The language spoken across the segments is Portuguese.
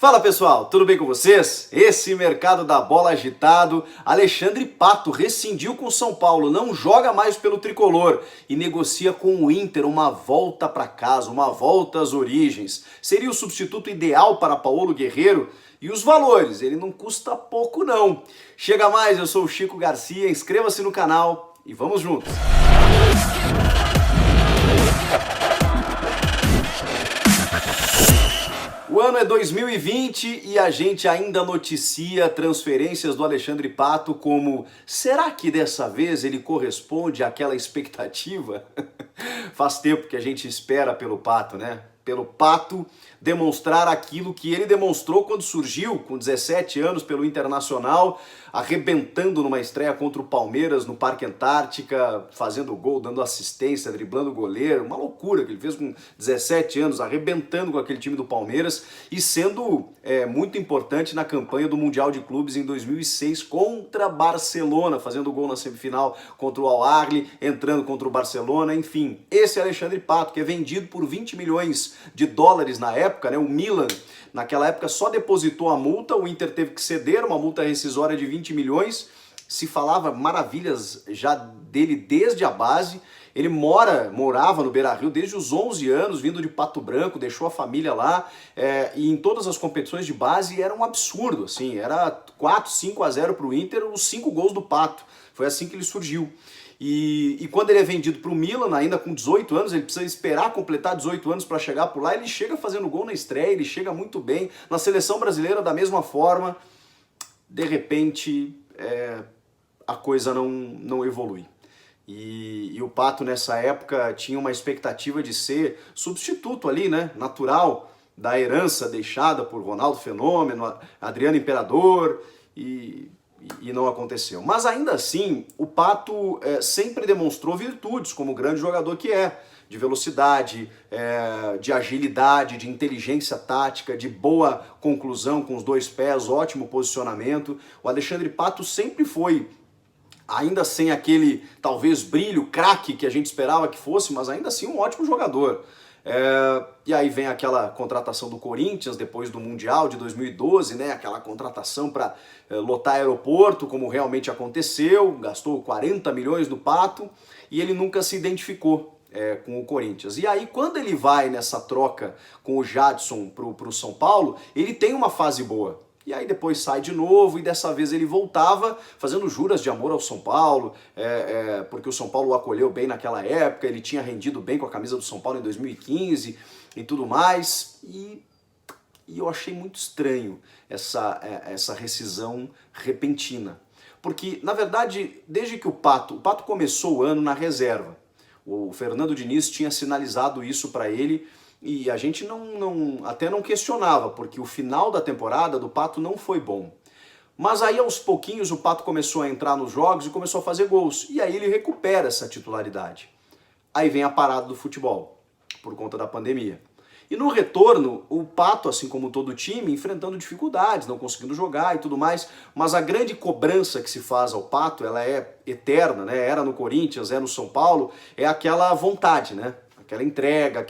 Fala pessoal, tudo bem com vocês? Esse mercado da bola agitado, Alexandre Pato rescindiu com o São Paulo, não joga mais pelo tricolor e negocia com o Inter uma volta para casa, uma volta às origens. Seria o substituto ideal para Paulo Guerreiro? E os valores, ele não custa pouco não. Chega mais, eu sou o Chico Garcia, inscreva-se no canal e vamos juntos! O ano é 2020 e a gente ainda noticia transferências do Alexandre Pato como: será que dessa vez ele corresponde àquela expectativa? Faz tempo que a gente espera pelo Pato, né? Pelo Pato demonstrar aquilo que ele demonstrou quando surgiu com 17 anos pelo Internacional, arrebentando numa estreia contra o Palmeiras no Parque Antártica, fazendo gol, dando assistência, driblando o goleiro, uma loucura que ele fez com 17 anos, arrebentando com aquele time do Palmeiras e sendo muito importante na campanha do Mundial de Clubes em 2006 contra Barcelona, fazendo gol na semifinal contra o Al Ahly, entrando contra o Barcelona, enfim. Esse é Alexandre Pato, que é vendido por 20 milhões de dólares na época, né? O Milan, naquela época, só depositou a multa, o Inter teve que ceder, uma multa rescisória de 20 milhões, se falava maravilhas já dele desde a base. Ele morava no Beira-Rio desde os 11 anos, vindo de Pato Branco, deixou a família lá, e em todas as competições de base era um absurdo, assim, era 4, 5-0 para o Inter, os 5 gols do Pato, foi assim que ele surgiu. E quando ele é vendido para o Milan, ainda com 18 anos, ele precisa esperar completar 18 anos para chegar por lá, ele chega fazendo gol na estreia, ele chega muito bem, na seleção brasileira da mesma forma. De repente a coisa não evolui. E o Pato nessa época tinha uma expectativa de ser substituto ali, né, natural da herança deixada por Ronaldo Fenômeno, Adriano Imperador, e não aconteceu. Mas ainda assim, o Pato sempre demonstrou virtudes como grande jogador que é, de velocidade, de agilidade, de inteligência tática, de boa conclusão com os dois pés, ótimo posicionamento. O Alexandre Pato sempre foi, ainda sem aquele talvez brilho, craque que a gente esperava que fosse, mas ainda assim um ótimo jogador. E aí vem aquela contratação do Corinthians depois do Mundial de 2012, né? Aquela contratação para lotar aeroporto, como realmente aconteceu, gastou 40 milhões no Pato e ele nunca se identificou com o Corinthians. E aí quando ele vai nessa troca com o Jadson pro São Paulo, ele tem uma fase boa. E aí depois sai de novo e dessa vez ele voltava fazendo juras de amor ao São Paulo, porque o São Paulo o acolheu bem naquela época, ele tinha rendido bem com a camisa do São Paulo em 2015 e tudo mais. E eu achei muito estranho essa rescisão repentina. Porque, na verdade, desde que o Pato começou o ano na reserva, o Fernando Diniz tinha sinalizado isso para ele. E a gente até não questionava, porque o final da temporada do Pato não foi bom. Mas aí aos pouquinhos o Pato começou a entrar nos jogos e começou a fazer gols. E aí ele recupera essa titularidade. Aí vem a parada do futebol, por conta da pandemia. E no retorno, o Pato, assim como todo o time, enfrentando dificuldades, não conseguindo jogar e tudo mais. Mas a grande cobrança que se faz ao Pato, ela é eterna, né? Era no Corinthians, é no São Paulo, é aquela vontade, né? Aquela entrega,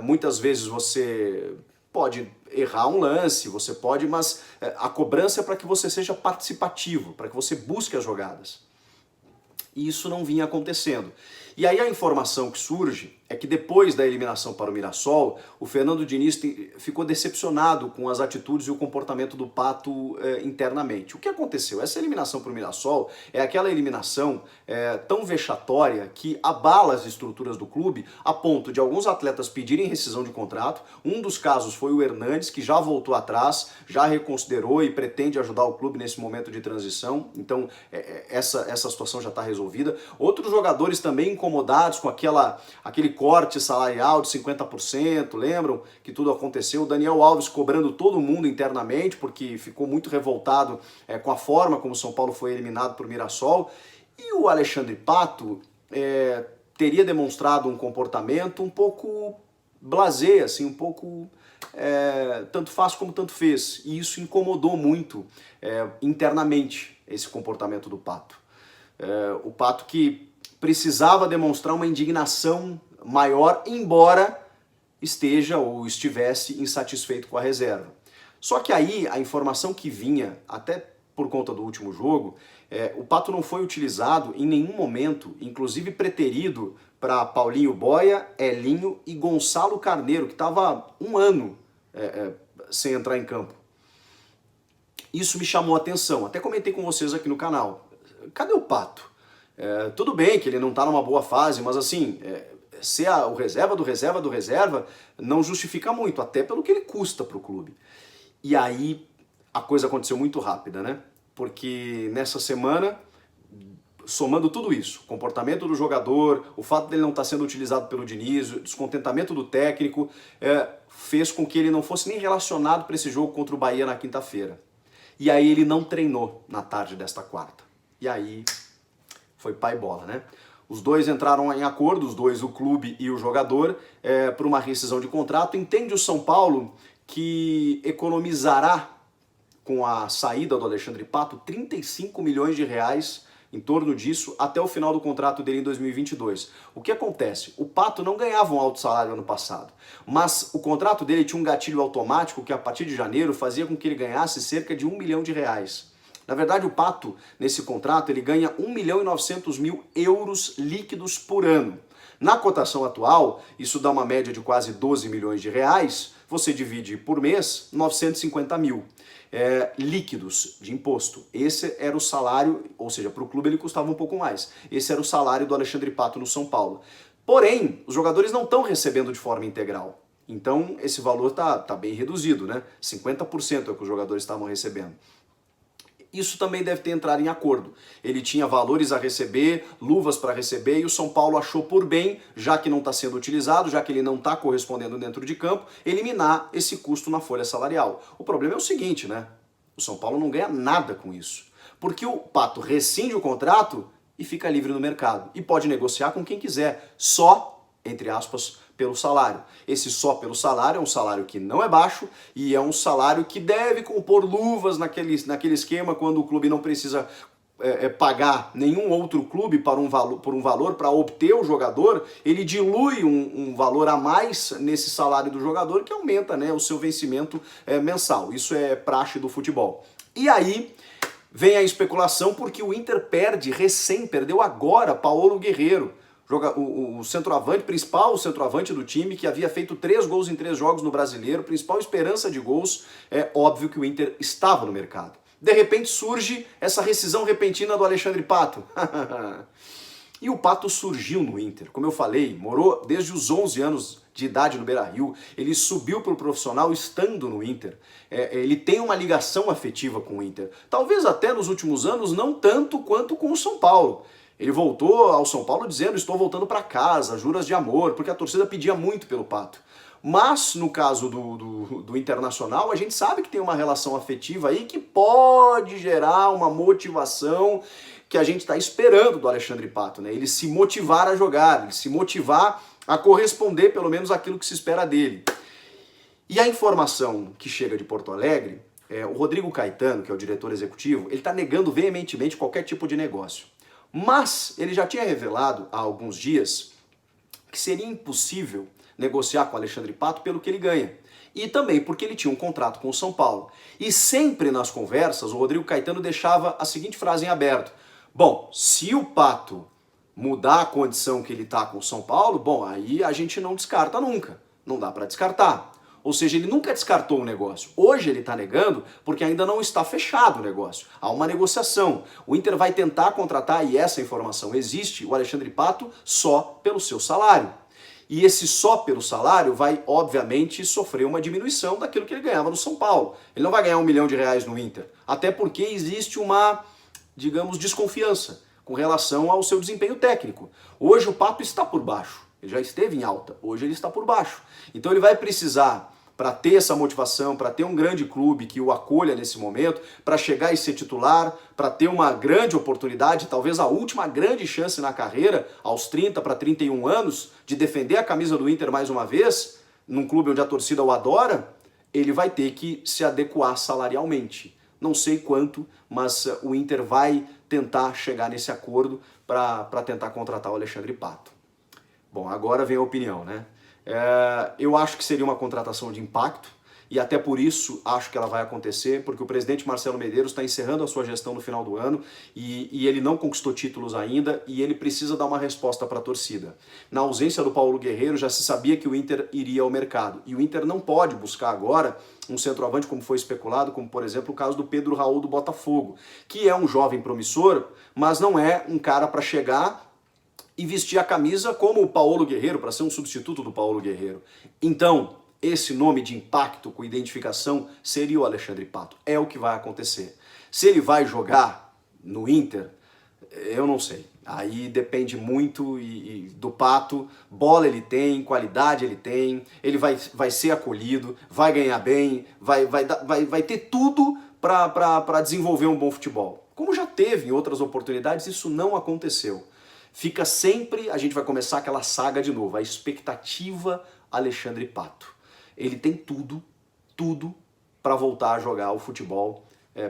muitas vezes você pode errar um lance, você pode, mas a cobrança é para que você seja participativo, para que você busque as jogadas. E isso não vinha acontecendo. E aí a informação que surge é que depois da eliminação para o Mirassol, o Fernando Diniz ficou decepcionado com as atitudes e o comportamento do Pato internamente. O que aconteceu? Essa eliminação para o Mirassol é aquela eliminação tão vexatória que abala as estruturas do clube a ponto de alguns atletas pedirem rescisão de contrato. Um dos casos foi o Hernandes, que já voltou atrás, já reconsiderou e pretende ajudar o clube nesse momento de transição. Então essa situação já está resolvida. Outros jogadores também incomodados com aquele corte salarial de 50%, lembram que tudo aconteceu? O Daniel Alves cobrando todo mundo internamente, porque ficou muito revoltado com a forma como o São Paulo foi eliminado por Mirassol. E o Alexandre Pato teria demonstrado um comportamento um pouco blasé, assim, um pouco tanto faz como tanto fez. E isso incomodou muito internamente esse comportamento do Pato. O Pato que precisava demonstrar uma indignação maior, embora esteja ou estivesse insatisfeito com a reserva. Só que aí a informação que vinha, até por conta do último jogo, o Pato não foi utilizado em nenhum momento, inclusive preterido para Paulinho Boia, Elinho e Gonçalo Carneiro, que estava um ano sem entrar em campo. Isso me chamou a atenção, até comentei com vocês aqui no canal. Cadê o Pato? Tudo bem que ele não está numa boa fase, mas assim, ser o reserva do reserva do reserva não justifica muito, até pelo que ele custa para o clube. E aí a coisa aconteceu muito rápida, né? Porque nessa semana, somando tudo isso, o comportamento do jogador, o fato dele não estar sendo utilizado pelo Diniz, o descontentamento do técnico, fez com que ele não fosse nem relacionado para esse jogo contra o Bahia na quinta-feira. E aí ele não treinou na tarde desta quarta. E aí foi pai bola, né? Os dois entraram em acordo, os dois, o clube e o jogador, por uma rescisão de contrato. Entende o São Paulo que economizará com a saída do Alexandre Pato 35 milhões de reais em torno disso até o final do contrato dele em 2022. O que acontece? O Pato não ganhava um alto salário ano passado, mas o contrato dele tinha um gatilho automático que a partir de janeiro fazia com que ele ganhasse cerca de 1 milhão de reais. Na verdade, o Pato, nesse contrato, ele ganha 1 milhão e 900 mil euros líquidos por ano. Na cotação atual, isso dá uma média de quase 12 milhões de reais, você divide por mês, 950 mil líquidos de imposto. Esse era o salário, ou seja, para o clube ele custava um pouco mais. Esse era o salário do Alexandre Pato no São Paulo. Porém, os jogadores não estão recebendo de forma integral. Então, esse valor tá bem reduzido, né? 50% é o que os jogadores estavam recebendo. Isso também deve ter entrado em acordo. Ele tinha valores a receber, luvas para receber, e o São Paulo achou por bem, já que não está sendo utilizado, já que ele não está correspondendo dentro de campo, eliminar esse custo na folha salarial. O problema é o seguinte, né? O São Paulo não ganha nada com isso. Porque o Pato rescinde o contrato e fica livre no mercado. E pode negociar com quem quiser, só, entre aspas, pelo salário. Esse só pelo salário é um salário que não é baixo e é um salário que deve compor luvas naquele esquema quando o clube não precisa pagar nenhum outro clube por um valor para obter o jogador, ele dilui um valor a mais nesse salário do jogador que aumenta, né, o seu vencimento mensal. Isso é praxe do futebol. E aí vem a especulação porque o Inter perdeu agora Paulo Guerreiro, o centroavante, principal centroavante do time, que havia feito 3 gols em 3 jogos no Brasileiro, principal esperança de gols. É óbvio que o Inter estava no mercado. De repente surge essa rescisão repentina do Alexandre Pato. E o Pato surgiu no Inter, como eu falei, morou desde os 11 anos de idade no Beira-Rio, ele subiu para o profissional estando no Inter, ele tem uma ligação afetiva com o Inter, talvez até nos últimos anos não tanto quanto com o São Paulo. Ele voltou ao São Paulo dizendo, estou voltando para casa, juras de amor, porque a torcida pedia muito pelo Pato. Mas no caso do Internacional, a gente sabe que tem uma relação afetiva aí que pode gerar uma motivação que a gente está esperando do Alexandre Pato, né? Ele se motivar a jogar, ele se motivar a corresponder pelo menos àquilo que se espera dele. E a informação que chega de Porto Alegre, o Rodrigo Caetano, que é o diretor executivo, ele está negando veementemente qualquer tipo de negócio. Mas ele já tinha revelado há alguns dias que seria impossível negociar com o Alexandre Pato pelo que ele ganha. E também porque ele tinha um contrato com o São Paulo. E sempre nas conversas, o Rodrigo Caetano deixava a seguinte frase em aberto. Bom, se o Pato mudar a condição que ele está com o São Paulo, bom, aí a gente não descarta nunca. Não dá para descartar. Ou seja, ele nunca descartou o negócio. Hoje ele está negando porque ainda não está fechado o negócio. Há uma negociação. O Inter vai tentar contratar, e essa informação existe, o Alexandre Pato só pelo seu salário. E esse só pelo salário vai, obviamente, sofrer uma diminuição daquilo que ele ganhava no São Paulo. Ele não vai ganhar 1 milhão de reais no Inter. Até porque existe uma, digamos, desconfiança com relação ao seu desempenho técnico. Hoje o Pato está por baixo. Ele já esteve em alta. Hoje ele está por baixo. Então ele vai precisar, para ter essa motivação, para ter um grande clube que o acolha nesse momento, para chegar e ser titular, para ter uma grande oportunidade, talvez a última grande chance na carreira, aos 30 para 31 anos, de defender a camisa do Inter mais uma vez, num clube onde a torcida o adora, ele vai ter que se adequar salarialmente. Não sei quanto, mas o Inter vai tentar chegar nesse acordo para tentar contratar o Alexandre Pato. Bom, agora vem a opinião, né? Eu acho que seria uma contratação de impacto e até por isso acho que ela vai acontecer, porque o presidente Marcelo Medeiros está encerrando a sua gestão no final do ano e ele não conquistou títulos ainda e ele precisa dar uma resposta para a torcida. Na ausência do Paulo Guerreiro, já se sabia que o Inter iria ao mercado, e o Inter não pode buscar agora um centroavante como foi especulado, como por exemplo o caso do Pedro Raul do Botafogo, que é um jovem promissor, mas não é um cara para chegar e vestir a camisa como o Paulo Guerreiro, para ser um substituto do Paulo Guerreiro. Então, esse nome de impacto com identificação seria o Alexandre Pato. É o que vai acontecer. Se ele vai jogar no Inter, eu não sei. Aí depende muito do Pato. Bola ele tem, qualidade ele tem, ele vai ser acolhido, vai ganhar bem, vai ter tudo para desenvolver um bom futebol. Como já teve em outras oportunidades, isso não aconteceu. Fica sempre, a gente vai começar aquela saga de novo, a expectativa Alexandre Pato. Ele tem tudo para voltar a jogar o futebol,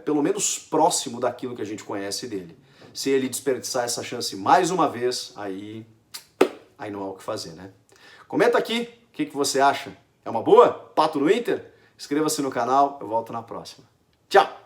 pelo menos próximo daquilo que a gente conhece dele. Se ele desperdiçar essa chance mais uma vez, aí não há o que fazer, né? Comenta aqui o que você acha. É uma boa? Pato no Inter? Inscreva-se no canal, eu volto na próxima. Tchau!